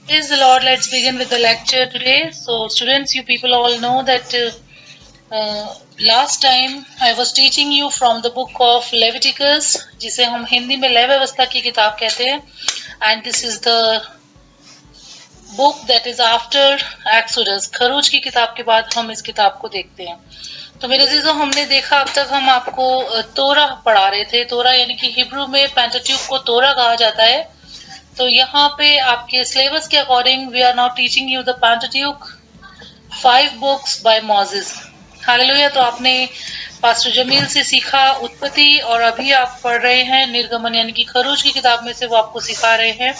Praise the Lord. Let's begin with the lecture today. So, students, you people all know that last time I was teaching you from the book of Leviticus, जिसे हम हिंदी में लय व्यवस्था की किताब कहते हैं, and this is the book that is after Exodus. खरूज की किताब के बाद हम इस किताब को देखते हैं. तो मेरे अजीजों, हमने देखा अब तक हम आपको तोरा पढ़ा रहे थे. तोरा यानी कि हिब्रू में पेंटाट्यूक को तोरा कहा जाता है. तो यहाँ पे आपके सिलेबस के according we are now teaching you the Pentateuch 5 books by Moses. Hallelujah. तो आपने पास्टर जमील से सीखा उत्पत्ति और अभी आप पढ़ रहे हैं निर्गमन यानी कि खरूज की किताब में से वो आपको सिखा रहे हैं.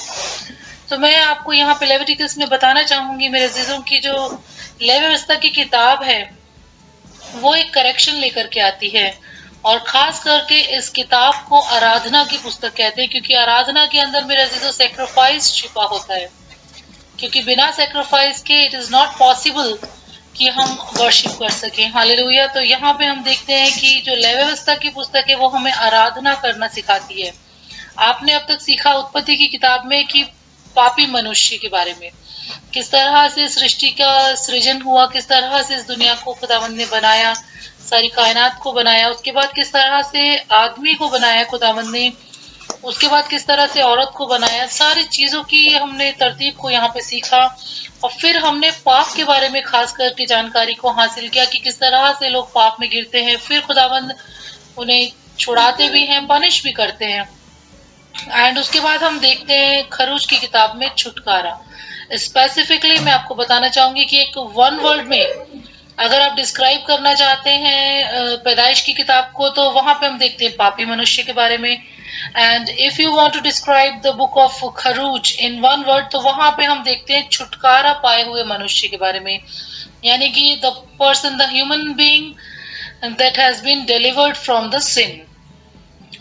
तो मैं आपको यहाँ पे लेविटिकस में बताना चाहूंगी मेरे अजीजों की जो लय व्यवस्था की किताब है वो एक करेक्शन लेकर के आती है और खास करके इस किताब को आराधना की पुस्तक कहते हैं क्योंकि आराधना के अंदर मेरे अजीजों सैक्रिफाइस छिपा होता है, क्योंकि बिना सैक्रिफाइस के इट इज नॉट पॉसिबल कि हम वर्शिप कर सकें. हालेलुया. तो यहाँ पे हम देखते हैं कि जो लय व्यवस्था की पुस्तक है वो हमें आराधना करना सिखाती है. आपने अब तक सीखा उत्पत्ति की किताब में कि पापी मनुष्य के बारे में, किस तरह से सृष्टि का सृजन हुआ, किस तरह से इस दुनिया को खुदावंद ने बनाया, सारी कायनात को बनाया, उसके बाद किस तरह से आदमी को बनाया खुदावंद ने, उसके बाद किस तरह से औरत को बनाया. सारी चीजों की हमने तरतीब को यहाँ पे सीखा और फिर हमने पाप के बारे में खास करके जानकारी को हासिल किया कि किस तरह से लोग पाप में गिरते हैं, फिर खुदावंद उन्हें छुड़ाते भी हैं, पनिश भी करते हैं. एंड उसके बाद हम देखते हैं खरूज की किताब में छुटकारा. स्पेसिफिकली मैं आपको बताना चाहूंगी कि एक वन वर्ड में अगर आप डिस्क्राइब करना चाहते हैं पैदाइश की किताब को तो वहां पे हम देखते हैं पापी मनुष्य के बारे में. And if you want to describe the book of खरूज इन वन वर्ड तो वहां पे हम देखते हैं छुटकारा पाए हुए मनुष्य के बारे में, यानी कि the person, the human being that has been delivered from the sin.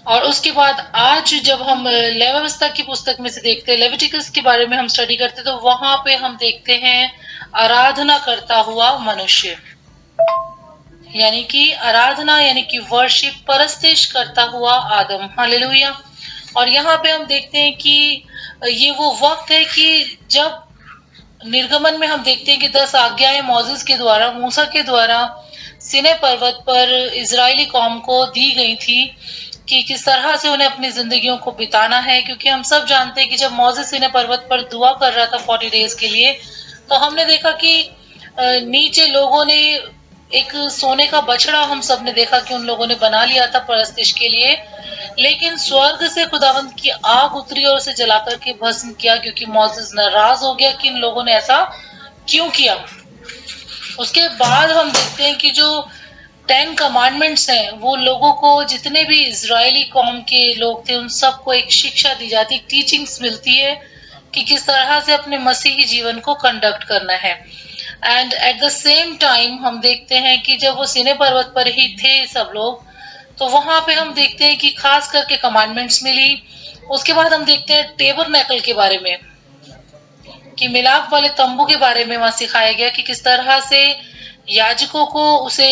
और उसके बाद आज जब हम लय व्यवस्था की पुस्तक में से देखते हैं, लेविटिकस के बारे में हम स्टडी करते हैं, तो वहां पे हम देखते हैं आराधना करता हुआ मनुष्य, यानी कि आराधना यानी कि वर्शिप, परस्तिश करता हुआ आदम. हालेलुया. और यहाँ पे हम देखते हैं कि ये वो वक्त है कि जब निर्गमन में हम देखते हैं कि 10 आज्ञाएं मोसेस के द्वारा, मूसा के द्वारा सिने पर्वत पर इजरायली कौम को दी गई थी कि किस तरह से उन्हें अपनी जिंदगियों को बिताना है. क्योंकि हम सब जानते हैं कि जब मोसेस सिने पर्वत पर दुआ कर रहा था 40 डेज के लिए, तो हमने देखा कि नीचे लोगों ने एक सोने का बछड़ा हम सब ने देखा कि उन लोगों ने बना लिया था परस्तिश के लिए, लेकिन स्वर्ग से खुदावंद की आग उतरी और उसे जला करके भस्म किया क्योंकि मोसेस नाराज हो गया कि इन लोगों ने ऐसा क्यों किया. उसके बाद हम देखते हैं कि जो 10 कमांडमेंट्स हैं वो लोगों को, जितने भी इजरायली कौम के लोग थे उन सबको एक शिक्षा दी जाती, टीचिंग्स मिलती है कि किस तरह से अपने मसीही जीवन को कंडक्ट करना है. And at the same time हम देखते हैं कि जब वो सीने पर्वत पर ही थे सब लोग, तो वहां पे हम देखते हैं कि खास करके कमांडमेंट्स मिली. उसके बाद हम देखते हैं टेबरनेकल के बारे में, कि मिलाप वाले तंबू के बारे में वहां सिखाया गया कि किस तरह से याजकों को उसे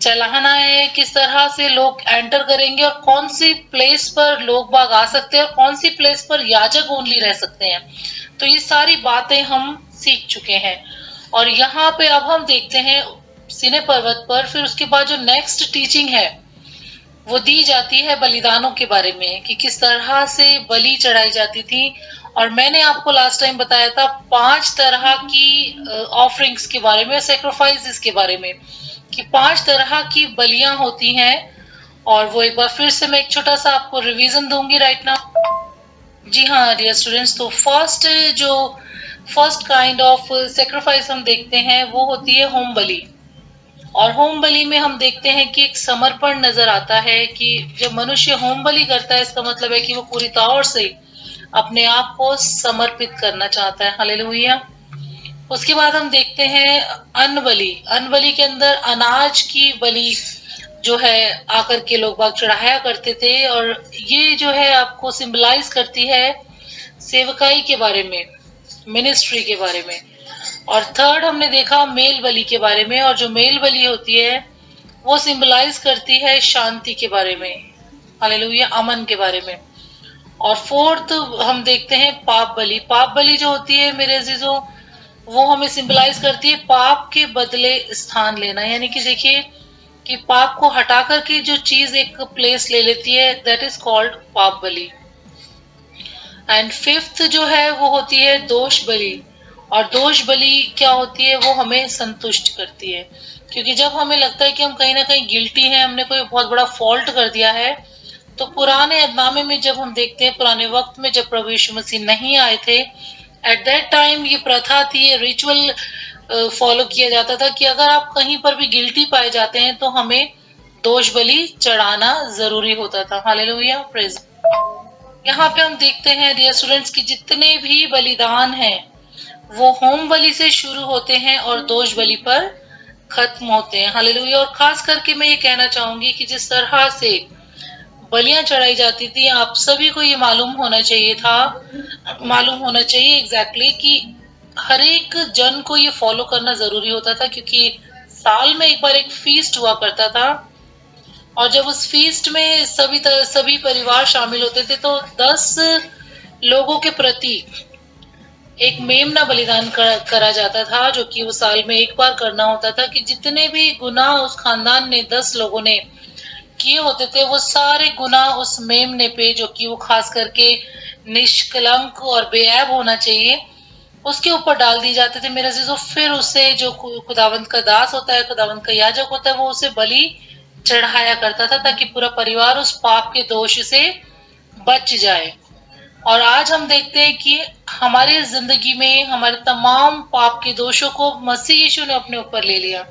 चलाना है, किस तरह से लोग एंटर करेंगे और कौन सी प्लेस पर लोग बाग आ सकते हैं और कौन सी प्लेस पर याजक ओनली रह सकते हैं. तो ये सारी बातें हम सीख चुके हैं और यहाँ पे अब हम देखते हैं सीने पर्वत पर फिर उसके बाद जो नेक्स्ट टीचिंग है वो दी जाती है बलिदानों के बारे में, कि किस तरह से बलि चढ़ाई जाती थी. और मैंने आपको लास्ट टाइम बताया था 5 तरह की ऑफरिंग्स के बारे में, सैक्रिफाइसेस के बारे में, कि 5 तरह की बलियां होती हैं. और वो एक बार फिर से मैं एक छोटा सा आपको रिवीजन दूंगी राइट नाउ. जी हाँ डियर स्टूडेंट्स, तो फर्स्ट काइंड ऑफ सैक्रिफाइस हम देखते हैं वो होती है होम बलि. और होम बलि में हम देखते हैं कि एक समर्पण नजर आता है कि जब मनुष्य होम बलि करता है इसका मतलब है कि वो पूरी तौर से अपने आप को समर्पित करना चाहता है. हालेलुया. उसके बाद हम देखते हैं अन्न बलि. अन्न बलि के अंदर अनाज की बलि जो है आकर के लोग बाग चढ़ाया करते थे और ये जो है आपको सिंबलाइज करती है सेवकाई के बारे में, मिनिस्ट्री के बारे में. और थर्ड हमने देखा मेल बलि के बारे में, और जो मेल बलि होती है वो सिंबलाइज करती है शांति के बारे में. हालेलुया. अमन के बारे में. और फोर्थ हम देखते हैं पाप बलि। पाप बलि जो होती है मेरे अजीजों, वो हमें सिंबलाइज करती है पाप के बदले स्थान लेना, यानी कि देखिए कि पाप को हटा करके जो चीज एक प्लेस ले लेती है, दैट इज कॉल्ड पाप बलि। एंड फिफ्थ जो है वो होती है दोष बलि। और दोष बलि क्या होती है, वो हमें संतुष्ट करती है, क्योंकि जब हमें लगता है कि हम कहीं ना कहीं गिल्टी हैं, हमने कोई बहुत बड़ा फॉल्ट कर दिया है, तो पुराने अहदनामे में जब हम देखते हैं, पुराने वक्त में जब प्रभु यीशु मसीह नहीं आए थे, एट दैट टाइम ये प्रथा थी, ये रिचुअल फॉलो किया जाता था कि अगर आप कहीं पर भी गिल्टी पाए जाते हैं तो हमें दोष बलि चढ़ाना जरूरी होता था। Hallelujah, praise. यहाँ पे हम देखते हैं डियर स्टूडेंट्स कि जितने भी बलिदान हैं वो होम बलि से शुरू होते हैं और दोष बलि पर खत्म होते हैं। हालेलुया। और खास करके मैं ये कहना चाहूंगी कि जिस तरह से बलियां चढ़ाई जाती थी, आप सभी को ये मालूम होना चाहिए एग्जैक्टली कि हर एक जन को ये फॉलो करना जरूरी होता था, क्योंकि साल में एक बार एक फीस्ट हुआ करता था, और जब उस फीस्ट में सभी परिवार शामिल होते थे, तो 10 लोगों के प्रति एक मेमना बलिदान करा जाता था, जो कि वो साल में एक बार करना होता था, कि जितने भी गुनाह उस खानदान ने 10 लोगों ने किए होते थे, वो सारे गुनाह उस मेमने पे, जो कि वो खास करके निष्कलंक और बेऐब होना चाहिए, उसके ऊपर डाल दिए जाते थे मेरे अजीजों। फिर उसे जो खुदावंत का दास होता है, खुदावंत का याजक होता है, वो उसे बलि चढ़ाया करता था, ताकि पूरा परिवार उस पाप के दोष से बच जाए। और आज हम देखते हैं कि हमारी जिंदगी में हमारे तमाम पाप के दोषों को मसीह यीशु ने अपने ऊपर ले लिया,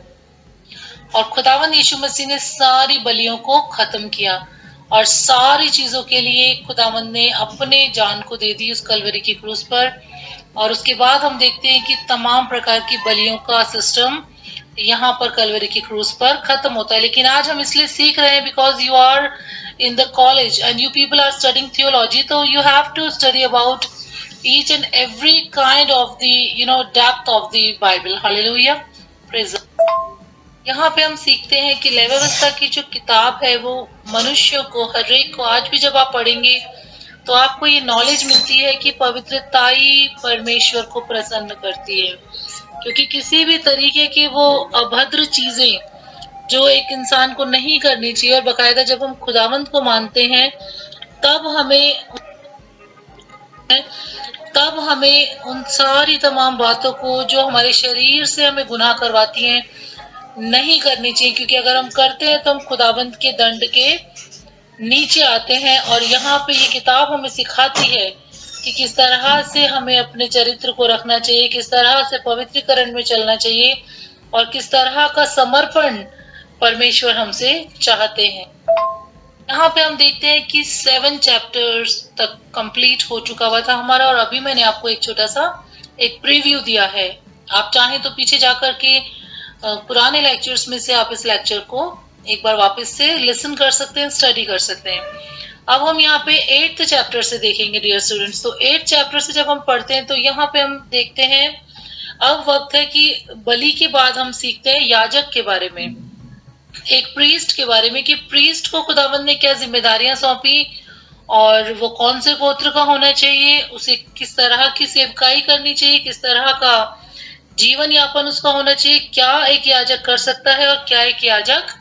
और खुदावंद यीशु मसीह ने सारी बलियों को खत्म किया, और सारी चीजों के लिए खुदावंद ने अपने जान को दे दी उस कलवरी की क्रूस पर। और उसके बाद हम देखते हैं कि तमाम प्रकार की बलियों का सिस्टम यहाँ पर कलवरी की क्रूस पर खत्म होता है। लेकिन आज हम इसलिए सीख रहे हैं because you are in the college and you people are studying theology, so you have to study about each and every kind of the depth of the Bible. Hallelujah, praise God. यहाँ पे हम सीखते हैं कि levy व्यवस्था की जो किताब है वो मनुष्य को, हर एक को, आज भी जब आप पढ़ेंगे तो आपको ये नॉलेज मिलती है कि पवित्रता ही परमेश्वर को प्रसन्न करती है, क्योंकि किसी भी तरीके की वो अभद्र चीजें जो एक इंसान को नहीं करनी चाहिए, और बकायदा जब हम खुदावंत को मानते हैं तब हमें उन सारी तमाम बातों को जो हमारे शरीर से हमें गुनाह करवाती हैं नहीं करनी चाहिए, क्योंकि अगर हम करते हैं तो हम खुदावंत के दंड के नीचे आते हैं। और यहाँ पे ये किताब हमें सिखाती है कि किस तरह से हमें अपने चरित्र को रखना चाहिए, किस तरह से पवित्रीकरण में चलना चाहिए, और किस तरह का समर्पण परमेश्वर हमसे चाहते हैं। यहाँ पे हम देखते हैं कि 7 चैप्टर्स तक कंप्लीट हो चुका हुआ था हमारा, और अभी मैंने आपको एक छोटा सा एक प्रीव्यू दिया है। आप चाहें तो पीछे जाकर के पुराने लेक्चर्स में से आप इस लेक्चर को एक बार वापस से लिसन कर सकते हैं, स्टडी कर सकते हैं। अब हम यहाँ पे 8th चैप्टर से देखेंगे डियर स्टूडेंट्स। तो 8th चैप्टर से जब हम पढ़ते हैं तो यहाँ पे हम देखते हैं अब वक्त है कि बलि के बाद हम सीखते हैं याजक के बारे में, एक प्रीस्ट के बारे में, कि प्रीस्ट को खुदावंद ने क्या जिम्मेदारियां सौंपी, और वो कौन से गोत्र का होना चाहिए, उसे किस तरह की सेवकाई करनी चाहिए, किस तरह का जीवन यापन उसका होना चाहिए, क्या एक याजक कर सकता है और क्या एक याजक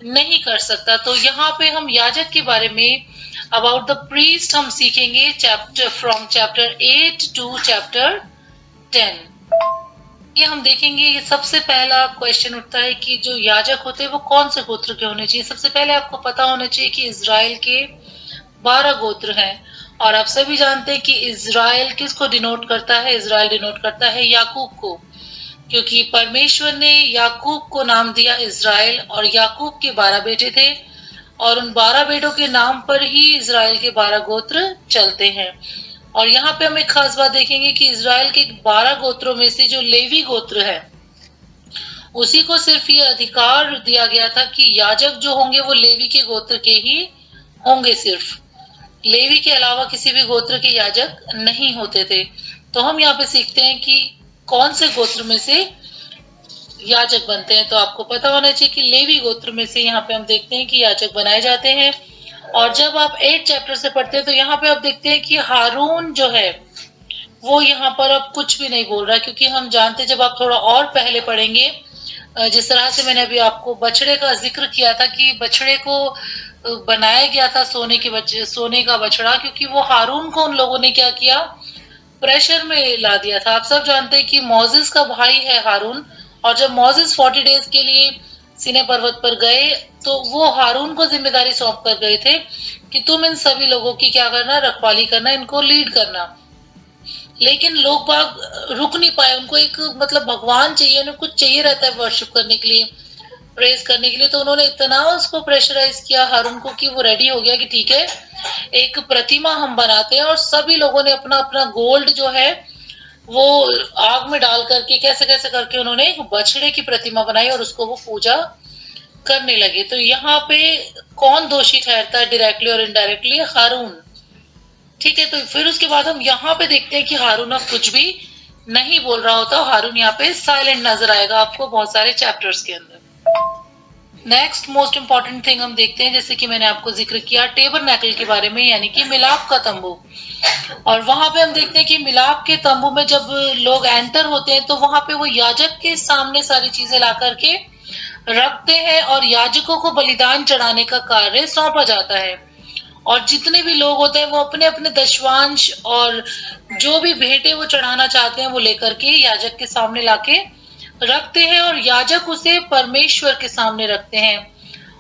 नहीं कर सकता। तो यहाँ पे हम याजक के बारे में, अबाउट द प्रीस्ट, हम सीखेंगे फ्रॉम चैप्टर 8 टू चैप्टर 10। ये हम देखेंगे, ये सबसे पहला क्वेश्चन उठता है कि जो याजक होते हैं वो कौन से गोत्र के होने चाहिए। सबसे पहले आपको पता होना चाहिए कि इजराइल के 12 गोत्र हैं, और आप सभी जानते हैं कि इजराइल किसको डिनोट करता है। इजराइल डिनोट करता है याकूब को, क्योंकि परमेश्वर ने याकूब को नाम दिया इजराइल, और याकूब के 12 बेटे थे, और उन 12 बेटों के नाम पर ही इजराइल के 12 गोत्र चलते हैं। और यहाँ पे हम एक खास बात देखेंगे कि इजराइल के 12 गोत्रों में से जो लेवी गोत्र है, उसी को सिर्फ ये अधिकार दिया गया था कि याजक जो होंगे वो लेवी के गोत्र के ही होंगे, सिर्फ लेवी के अलावा किसी भी गोत्र के याजक नहीं होते थे। तो हम यहाँ पे सीखते हैं कि कौन से गोत्र में से याजक बनते हैं। तो आपको पता होना चाहिए कि लेवी गोत्र में से यहाँ पे हम देखते हैं कि याजक बनाए जाते हैं। और जब आप 8 चैप्टर से पढ़ते हैं तो यहाँ पे आप देखते हैं कि हारून जो है वो यहाँ पर अब कुछ भी नहीं बोल रहा, क्योंकि हम जानते हैं जब आप थोड़ा और पहले पढ़ेंगे, जिस तरह से मैंने अभी आपको बछड़े का जिक्र किया था कि बछड़े को बनाया गया था सोने का बछड़ा, क्योंकि वो हारून को उन लोगों ने क्या किया, प्रेशर में ला दिया था। आप सब जानते हैं कि मोसेस का भाई है हारून, और जब मोसेस 40 डेज के लिए सीने पर्वत पर गए तो वो हारून को जिम्मेदारी सौंप कर गए थे कि तुम इन सभी लोगों की क्या करना, रखवाली करना, इनको लीड करना। लेकिन लोग बाग रुक नहीं पाए, उनको एक मतलब भगवान चाहिए, उन्हें कुछ चाहिए रहता है वर्शिप करने के लिए, प्रेज करने के लिए। तो उन्होंने इतना उसको प्रेशराइज किया हारून को कि वो रेडी हो गया कि ठीक है, एक प्रतिमा हम बनाते हैं। और सभी लोगों ने अपना अपना गोल्ड जो है वो आग में डाल करके कैसे कैसे करके उन्होंने एक बछड़े की प्रतिमा बनाई और उसको वो पूजा करने लगे। तो यहाँ पे कौन दोषी ठहरता है डायरेक्टली और इनडायरेक्टली? हारून। ठीक है, तो फिर उसके बाद हम यहाँ पे देखते हैं कि हारून अब कुछ भी नहीं बोल रहा होता, हारून यहाँ पे साइलेंट नजर आएगा आपको बहुत सारे चैप्टर्स के अंदर। नेक्स्ट मोस्ट इंपॉर्टेंट थिंग हम देखते हैं, जैसे कि मैंने आपको जिक्र किया टेबरनेकल के बारे में, यानी कि मिलाप का तंबू। और वहां पे हम देखते हैं कि मिलाप के तंबू में जब लोग एंटर होते हैं तो वहां पे वो याजक के सामने सारी चीजें ला करके रखते हैं और याजकों को बलिदान चढ़ाने का कार्य सौंपा जाता है। और जितने भी लोग होते हैं वो अपने अपने दशवांश और जो भी भेंटे वो चढ़ाना चाहते हैं वो लेकर के याजक के सामने लाके रखते हैं, और याजक उसे परमेश्वर के सामने रखते हैं।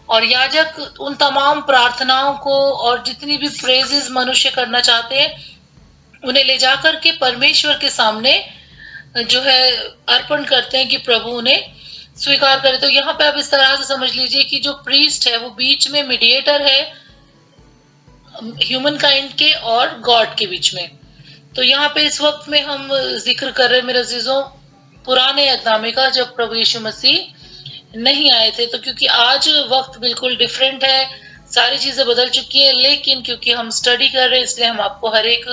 और याजक उन तमाम प्रार्थनाओं को और जितनी भी प्रेजेस मनुष्य करना चाहते हैं उन्हें ले जाकर के परमेश्वर के सामने जो है अर्पण करते हैं कि प्रभु उन्हें स्वीकार करे। तो यहाँ पे आप इस तरह से समझ लीजिए कि जो प्रीस्ट है वो बीच में मीडिएटर है ह्यूमन काइंड के और गॉड के बीच में। तो यहाँ पे इस वक्त में हम जिक्र कर रहे हैं मेरे अजीजों पुराने अहदनामे का, जब प्रभु यीशु मसीह नहीं आए थे। तो क्योंकि आज वक्त बिल्कुल डिफरेंट है, सारी चीजें बदल चुकी हैं, लेकिन क्योंकि हम स्टडी कर रहे हैं इसलिए हम आपको हर एक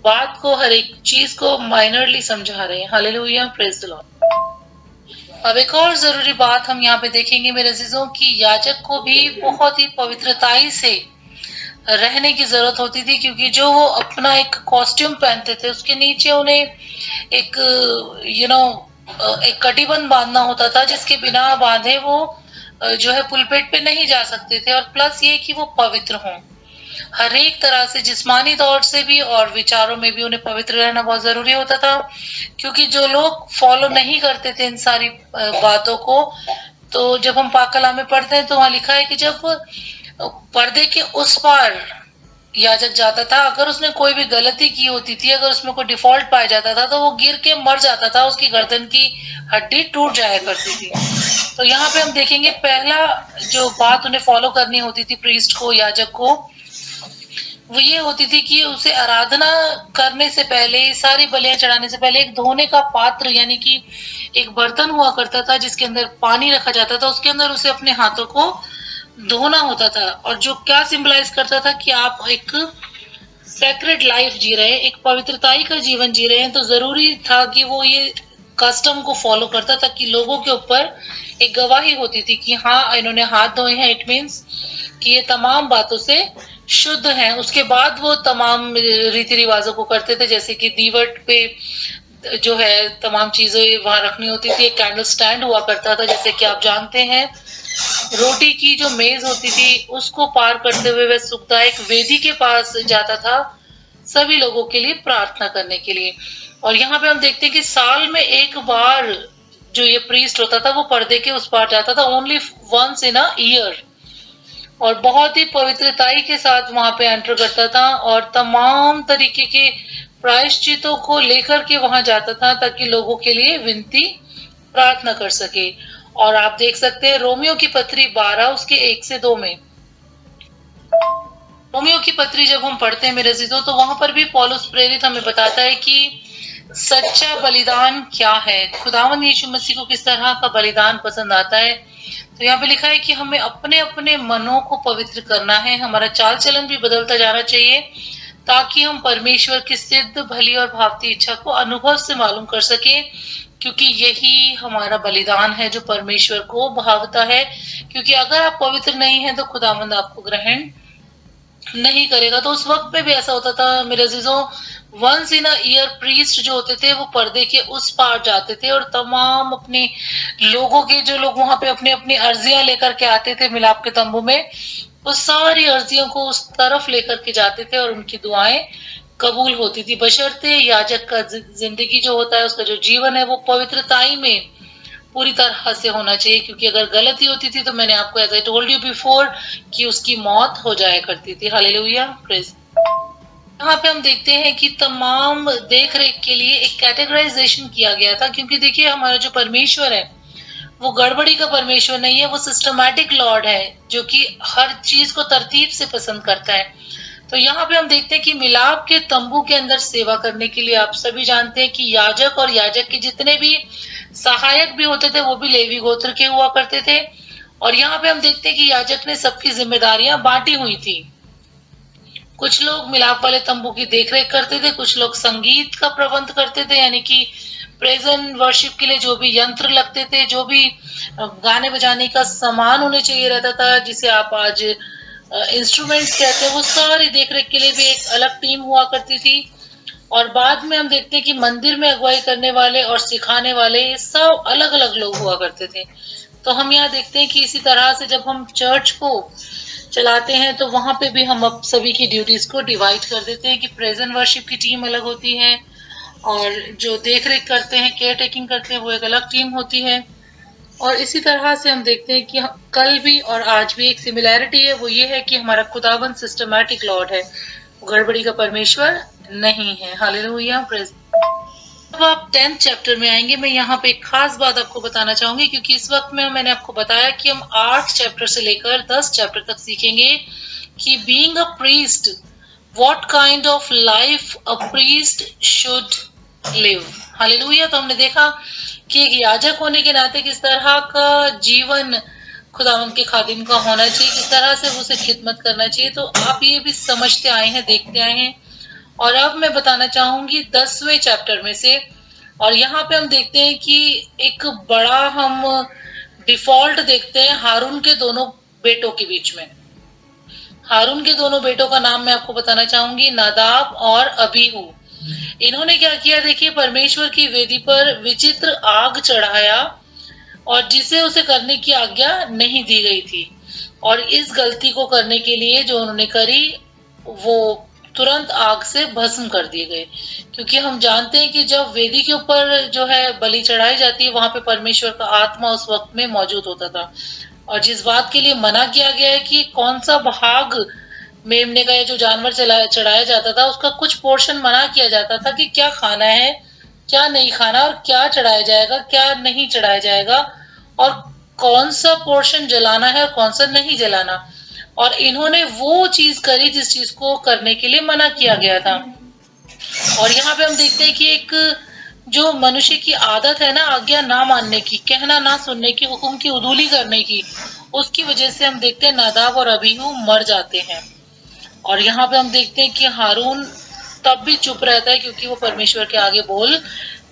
बात को, हर एक चीज को माइनरली समझा रहे हैं। Hallelujah, praise the Lord. अब एक और जरूरी बात हम यहाँ पे देखेंगे मेरे अजीजों की, याजक को भी बहुत ही पवित्रताई से रहने की जरूरत होती थी, क्योंकि जो वो अपना एक कॉस्ट्यूम पहनते थे उसके नीचे उन्हें एक एक कटिबंध बांधना होता था, जिसके बिना बांधे वो जो है पुलपेट पे नहीं जा सकते थे। और प्लस ये कि वो पवित्र हों हर एक तरह से, जिस्मानी तौर से भी और विचारों में भी उन्हें पवित्र रहना बहुत जरूरी होता था। क्योंकि जो लोग फॉलो नहीं करते थे इन सारी बातों को, तो जब हम पाक कलाम में पढ़ते हैं तो वहां लिखा है कि जब पर्दे के उस पार याजक जाता था, अगर उसने कोई भी गलती की होती थी, अगर उसमें कोई डिफॉल्ट पाया जाता था तो वो गिर के मर जाता था, उसकी गर्दन की हड्डी टूट जाया करती थी। तो यहाँ पे हम देखेंगे पहला जो बात उन्हें फॉलो करनी होती थी प्रीस्ट को, याजक को, वो ये होती थी कि उसे आराधना करने से पहले, सारी बलियां चढ़ाने से पहले एक धोने का पात्र यानी कि एक बर्तन हुआ करता था जिसके अंदर पानी रखा जाता था, उसके अंदर उसे अपने हाथों को धोना होता था। और जो क्या सिंबलाइज करता था कि आप एक सेक्रेड लाइफ जी रहे हैं, एक पवित्रताई का जीवन जी रहे हैं। तो जरूरी था कि वो ये कस्टम को फॉलो करता था कि लोगों के ऊपर एक गवाही होती थी कि हाँ इन्होंने हाथ धोए हैं, इट मीन्स कि ये तमाम बातों से शुद्ध हैं। उसके बाद वो तमाम रीति रिवाजों को करते थे, जैसे कि दीवट पे जो है तमाम चीजें वहां रखनी होती थी, एक कैंडल स्टैंड हुआ करता था, जैसे कि आप जानते हैं रोटी की जो मेज होती थी उसको पार करते हुए वह सुखदायक वेदी के पास जाता था सभी लोगों के लिए प्रार्थना करने के लिए। और यहाँ पे हम देखते हैं कि साल में एक बार जो ये प्रीस्ट होता था वो पर्दे के उस पार जाता था, only once in a year, और बहुत ही पवित्रताई के साथ वहां पे एंटर करता था और तमाम तरीके के प्रायश्चितों को लेकर के वहां जाता था ताकि लोगों के लिए विनती प्रार्थना कर सके। और आप देख सकते हैं रोमियो की पत्री 12 उसके 1 से 2 में, रोमियो की पत्री जब हम पढ़ते हैं मेरे अजीजों तो वहां पर भी पौलुस प्रेरित हमें बताता है कि सच्चा बलिदान क्या है, खुदावंद यीशु मसीह को किस तरह का बलिदान पसंद आता है। तो यहाँ पे लिखा है कि हमें अपने अपने मनों को पवित्र करना है, हमारा चाल चलन भी बदलता जाना चाहिए ताकि हम परमेश्वर की सिद्ध, भली और भावती इच्छा को अनुभव से मालूम कर सके, क्योंकि यही हमारा बलिदान है जो परमेश्वर को भावता है। क्योंकि अगर आप पवित्र नहीं हैं तो खुदावंद आपको ग्रहण नहीं करेगा। तो उस वक्त पे भी ऐसा होता था मेरे अजीजों, once in a year priest जो होते थे वो पर्दे के उस पार जाते थे और तमाम अपने लोगों के, जो लोग वहां पे अपनी अपनी अर्जियां लेकर के आते थे मिलाप के तंबू में, वो सारी अर्जियों को उस तरफ लेकर के जाते थे और उनकी दुआएं कबूल होती थी, बशर्ते याजक का जिंदगी जो होता है, उसका जो जीवन है वो पवित्रताई में पूरी तरह से होना चाहिए। क्योंकि अगर गलती होती थी तो मैंने आपको as I told you before कि उसकी मौत हो जाया करती थी। Hallelujah, praise. यहाँ पे हम देखते हैं कि तमाम देख रेख के लिए एक कैटेगराइजेशन किया गया था, क्योंकि देखिए हमारा जो परमेश्वर है वो गड़बड़ी का परमेश्वर नहीं है, वो सिस्टमैटिक लॉर्ड है जो कि हर चीज को तरतीब से पसंद करता है। तो यहाँ पे हम देखते हैं कि मिलाप के तंबू के अंदर सेवा करने के लिए आप सभी जानते हैं कि याजक और याजक के जितने भी सहायक भी होते थे वो भी लेवी गोत्र के हुआ करते थे। और यहाँ पे हम देखते हैं कि याजक ने सबकी जिम्मेदारियां बांटी हुई थी। कुछ लोग मिलाप वाले तंबू की देखरेख करते थे, कुछ लोग संगीत का प्रबंध करते थे, यानी कि प्रेजेंट वर्शिप के लिए जो भी यंत्र लगते थे, जो भी गाने बजाने का सामान उन्हें चाहिए रहता था, जिसे आप आज इंस्ट्रूमेंट्स कहते हैं, वो सारी देखरेख के लिए भी एक अलग टीम हुआ करती थी। और बाद में हम देखते हैं कि मंदिर में अगुवाई करने वाले और सिखाने वाले सब अलग अलग लोग हुआ करते थे। तो हम यहाँ देखते हैं कि इसी तरह से जब हम चर्च को चलाते हैं तो वहां पे भी हम अब सभी की ड्यूटीज को डिवाइड कर देते हैं कि प्रेजेंट वर्शिप की टीम अलग होती है और जो देख रेख करते हैं, केयर टेकिंग करते हैं, वो एक अलग टीम होती है। और इसी तरह से हम देखते हैं कि कल भी और आज भी एक सिमिलैरिटी है, वो ये है कि हमारा खुदाबंद सिस्टमैटिक लॉर्ड है, गड़बड़ी का परमेश्वर नहीं है। Hallelujah, praise. अब आप 10th चैप्टर में आएंगे, मैं यहाँ पे एक खास बात आपको बताना चाहूंगी, क्योंकि इस वक्त में मैंने आपको बताया कि हम 8 चैप्टर से लेकर 10 चैप्टर तक सीखेंगे कि being a priest, what kind of life a priest should live. Hallelujah. तो हमने देखा कि एक याजक होने के नाते किस तरह का जीवन खुदावंद के खादिम का होना चाहिए, किस तरह से उसे खिदमत करना चाहिए। तो आप ये भी समझते आए हैं, देखते आए हैं। और अब मैं बताना चाहूंगी 10वें चैप्टर में से, और यहाँ पे हम देखते हैं कि एक बड़ा हम डिफॉल्ट देखते हैं हारून के दोनों बेटों के बीच में। हारून के दोनों बेटों का नाम मैं आपको बताना चाहूंगी, नादाब और अबीहू। इन्होंने क्या किया, देखिए, परमेश्वर की वेदी पर विचित्र आग चढ़ाया और जिसे उसे करने की आज्ञा नहीं दी गई थी। और इस गलती को करने के लिए जो उन्होंने करी, वो तुरंत आग से भस्म कर दिए गए। क्योंकि हम जानते हैं कि जब वेदी के ऊपर जो है बलि चढ़ाई जाती है, वहां पे परमेश्वर का आत्मा उस वक्त में मौजूद होता था। और जिस बात के लिए मना किया गया है कि कौन सा भाग मेमने का या जो जानवर चढ़ाया जाता था उसका कुछ पोर्शन मना किया जाता था कि क्या खाना है, क्या नहीं खाना, और क्या चढ़ाया जाएगा, क्या नहीं चढ़ाया जाएगा, और कौन सा पोर्शन जलाना है और कौन सा नहीं जलाना। और इन्होंने वो चीज करी जिस चीज को करने के लिए मना किया गया था। और यहाँ पे हम देखते हैं कि एक जो मनुष्य की आदत है ना, आज्ञा ना मानने की, कहना ना सुनने की, हुक्म की उधूली करने की, उसकी वजह से हम देखते हैं नादाब और अबीहू मर जाते हैं। और यहाँ पे हम देखते हैं कि हारून तब भी चुप रहता है, क्योंकि वो परमेश्वर के आगे बोल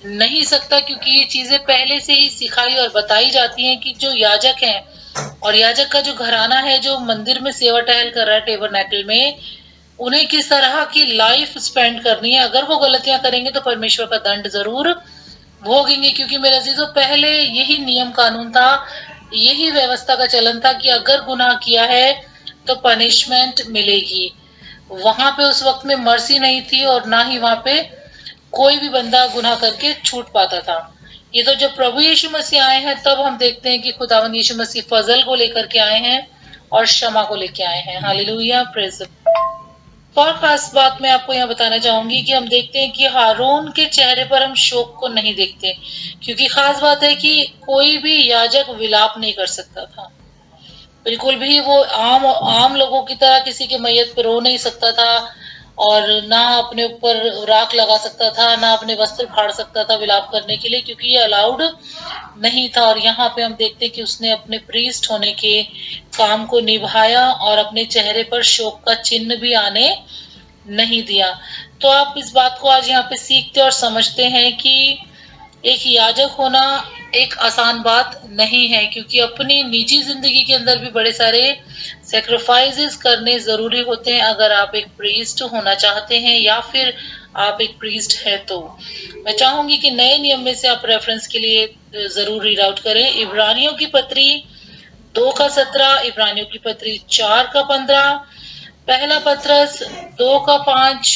नहीं सकता, क्योंकि ये चीजें पहले से ही सिखाई और बताई जाती हैं कि जो याजक हैं और याजक का जो घराना है, जो मंदिर में सेवा टहल कर रहा है टेबरनेकल में, उन्हें किस तरह की लाइफ स्पेंड करनी है। अगर वो गलतियां करेंगे तो परमेश्वर का दंड जरूर भोगेंगे। क्योंकि मेरे अजीजों, पहले यही नियम कानून था, यही व्यवस्था का चलन था कि अगर गुनाह किया है तो पनिशमेंट मिलेगी। वहां पे उस वक्त में मर्सी नहीं थी और ना ही वहां पे कोई भी बंदा गुनाह करके छूट पाता था। ये तो जब प्रभु यीशु मसीह आए हैं तब हम देखते हैं कि खुदावंद यीशु मसीह फजल को लेकर के आए हैं और क्षमा को लेके आए हैं। Hallelujah, praise. और खास बात मैं आपको यहाँ बताना चाहूंगी कि हम देखते हैं कि हारून के चेहरे पर हम शोक को नहीं देखते, क्योंकि खास बात है कि कोई भी याजक विलाप नहीं कर सकता था। बिल्कुल भी वो आम लोगों की तरह किसी के मैयत पे रो नहीं सकता था, और ना अपने ऊपर राख लगा सकता था, ना अपने वस्त्र फाड़ सकता था विलाप करने के लिए, क्योंकि ये अलाउड नहीं था। और यहाँ पे हम देखते हैं कि उसने अपने प्रीस्ट होने के काम को निभाया और अपने चेहरे पर शोक का चिन्ह भी आने नहीं दिया। तो आप इस बात को आज यहाँ पे सीखते और समझते हैं कि एक याजक होना एक आसान बात नहीं है, क्योंकि अपनी निजी ज़िंदगी के अंदर भी बड़े सारे सैक्रिफाइसेस करने ज़रूरी होते हैं अगर आप एक प्रीस्ट होना चाहते हैं या फिर आप एक प्रीस्ट हैं तो। मैं चाहूँगी कि नए नियम में से आप रेफरेंस के लिए ज़रूर रीड आउट करें। इब्रानियों की पत्री 2 का 17, इब्रानियों की पत्री 4 का 15, पहला पत्रस 2 का 5,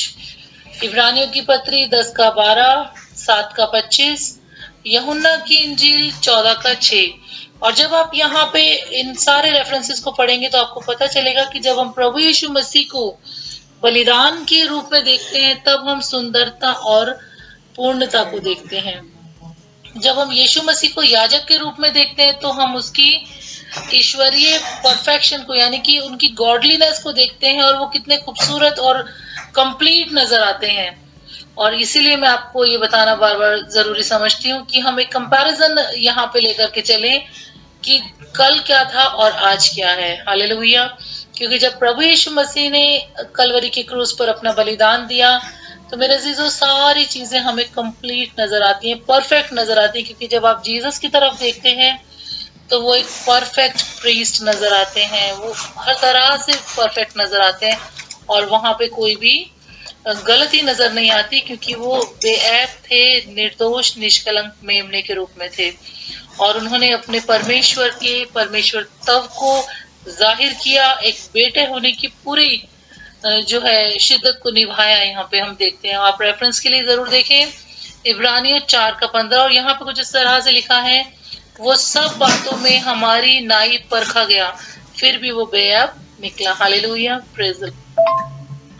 इब्रानियों की पत्री 10 का 12, 7 का 25, यूहन्ना की इंजील 14 का 6। और जब आप यहाँ पे इन सारे रेफरेंसेस को पढ़ेंगे तो आपको पता चलेगा कि जब हम प्रभु यीशु मसीह को बलिदान के रूप में देखते हैं तब हम सुंदरता और पूर्णता को देखते हैं। जब हम यीशु मसीह को याजक के रूप में देखते हैं तो हम उसकी ईश्वरीय परफेक्शन को यानी कि उनकी गॉडलीनेस को देखते हैं और वो कितने खूबसूरत और कंप्लीट नजर आते हैं। और इसीलिए मैं आपको ये बताना बार बार जरूरी समझती हूँ कि हम एक कंपैरिजन यहाँ पे लेकर के चलें कि कल क्या था और आज क्या है। हालेलुया। क्योंकि जब प्रभु यीशु मसीह ने कलवरी के क्रूस पर अपना बलिदान दिया तो मेरे अजीजों सारी चीजें हमें कंप्लीट नजर आती हैं, परफेक्ट नजर आती हैं। क्योंकि जब आप जीसस की तरफ देखते हैं तो वो एक परफेक्ट प्रीस्ट नजर आते हैं, वो हर तरह से परफेक्ट नजर आते हैं और वहां पे कोई भी गलती नजर नहीं आती, क्योंकि वो बेऐब थे, निर्दोष निष्कलंक मेमने के रूप में थे और उन्होंने अपने परमेश्वर तव को जाहिर किया, एक बेटे होने की पूरी जो है शिद्दत को निभाया। यहाँ पे हम देखते हैं, आप रेफरेंस के लिए जरूर देखें इब्रानियों 4 का 15। और यहाँ पे कुछ इस तरह से लिखा है, वो सब बातों में हमारी नाई परखा गया, फिर भी वो बेऐब निकला। Hallelujah, praise.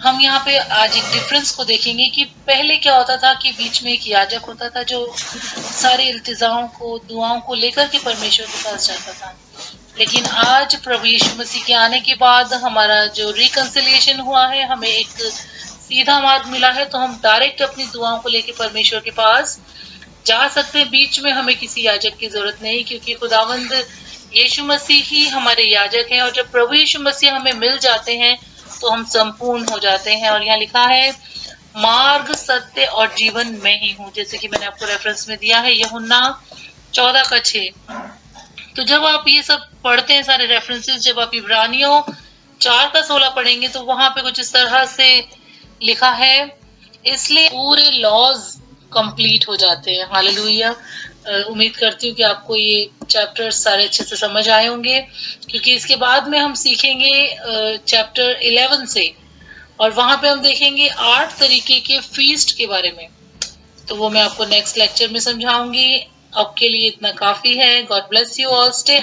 हम यहाँ पे आज एक डिफरेंस को देखेंगे कि पहले क्या होता था कि बीच में एक याजक होता था जो सारे इल्तिजाओं को, दुआओं को लेकर के परमेश्वर के पास जाता था। लेकिन आज प्रभु यीशु मसीह के आने के बाद हमारा जो रिकंसिलिएशन हुआ है, हमें एक सीधा मार्ग मिला है, तो हम डायरेक्ट अपनी दुआओं को लेकर परमेश्वर के पास जा सकते हैं। बीच में हमें किसी याजक की जरूरत नहीं, क्योंकि खुदावंद यीशु मसीह ही हमारे याजक हैं। और जब प्रभु यीशु मसीह हमें मिल जाते हैं तो हम संपूर्ण हो जाते हैं। और यहाँ लिखा है, मार्ग, सत्य और जीवन में ही हूँ, जैसे कि मैंने आपको रेफरेंस में दिया है यूहन्ना 14 का 6। तो जब आप ये सब पढ़ते हैं सारे रेफरेंसेस, जब आप इब्रानियों 4 का 16 पढ़ेंगे तो वहां पे कुछ इस तरह से लिखा है, इसलिए पूरे लॉज कंप्लीट हो जाते हैं। हालेलुया। उम्मीद करती हूँ कि आपको ये चैप्टर सारे अच्छे से समझ आए होंगे, क्योंकि इसके बाद में हम सीखेंगे चैप्टर 11 से, और वहां पे हम देखेंगे 8 तरीके के फीस्ट के बारे में। तो वो मैं आपको नेक्स्ट लेक्चर में समझाऊंगी। आपके लिए इतना काफी है। God bless you all. Stay